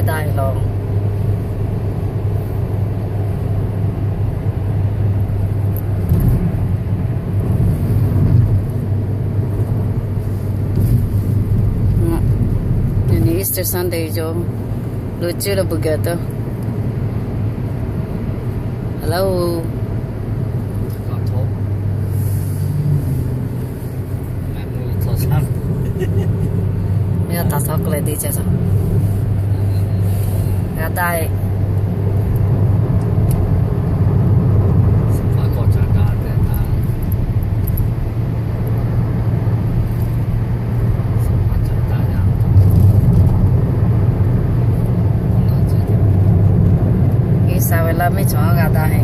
大咯。Ini Easter Sunday jo lucu lah begitu. Hello. Bây giờ ta sắp lại đi chơi sao? Ra đây. Cái sao vậy là mấy chỗ ra đây?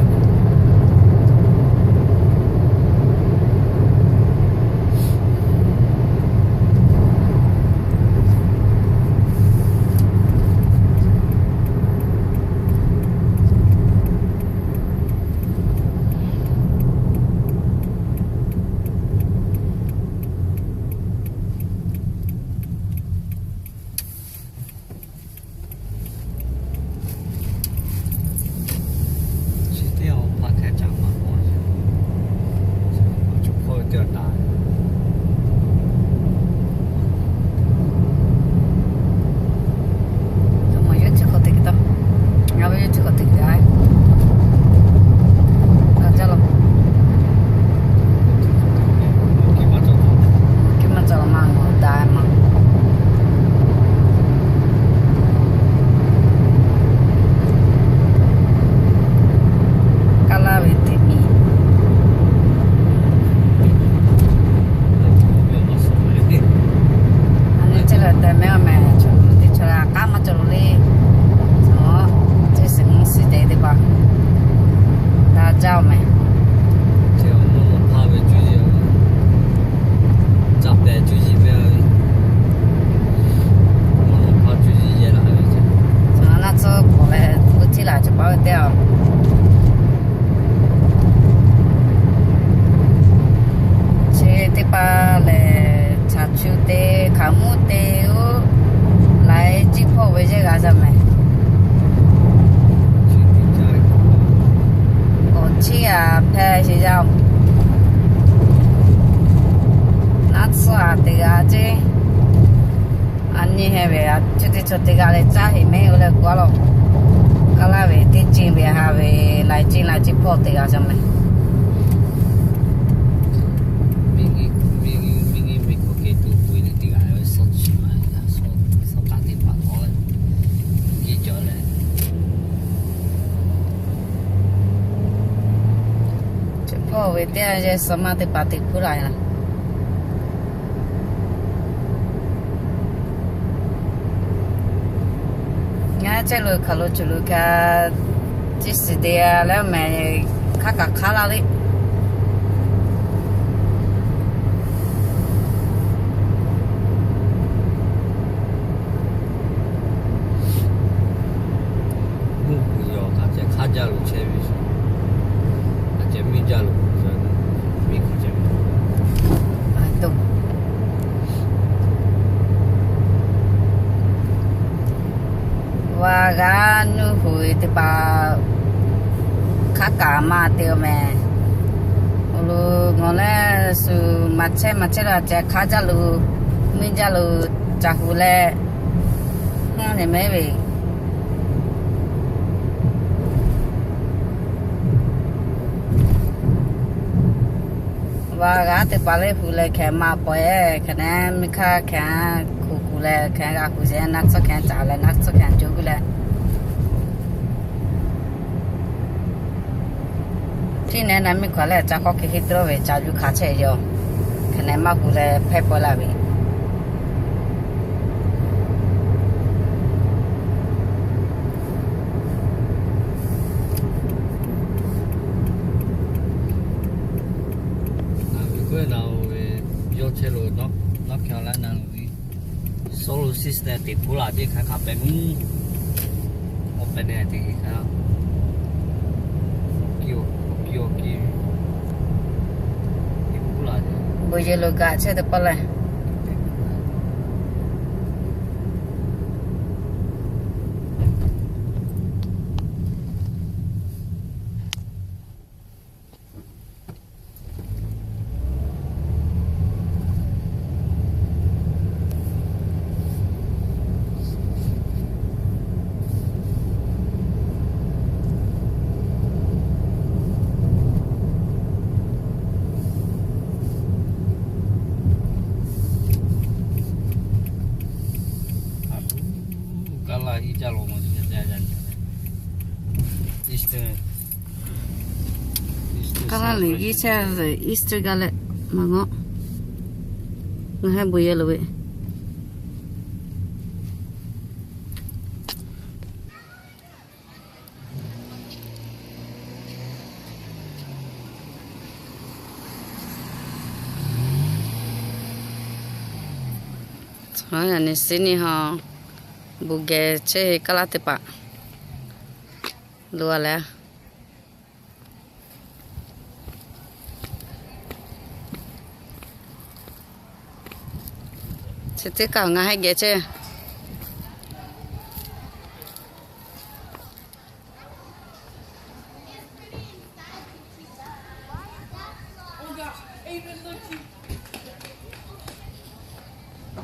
छोटे गाले चाहे में उले कोलो कला वे टीचिंग वे हावे लाइची पोते गा समय मिगी को के तू कोई नहीं दिगा है सच में सो काटी पात और ये चले चपो वे ते जे समाते पाते पूरा है ना चलो खलो चलो का जिस दिया ले मैं खाला ले यो खाजा लो छे भी अजे मीजा लो मी खाजे तो và nu hui thì bà khá cả mà tiêu mẹ lu ngon là su mặt chế là chế khá ra lu mình ra lu chả hu lệ ngon thì mấy vị và gà thì bà lấy hu lệ khé mà bồi khé nè mình khá khé cụ lệ khé gà cụ sẽ nát số khé trả lại nát số khé chú cụ lệที่นั่นมีคนเลยจะขอคิดตัวเวจะอยู่ขาเชียวขณะมาคุเลยเพ่ปลาบีก็เราโยเชโลน็อกแค่ละนั่นโซลูซิสเตติดผู้หลาที่ขับไปมึงออกไปเนี่ยที่ครับYoki pula boje lo gache de pala là lấy cái xe rồi Easter gà lệ mà ngó hai bùi rồi vậy thôi anh xin họ bù ghé chơi cá lát tép lúa lẹ sẽ cả ngày ghé chơi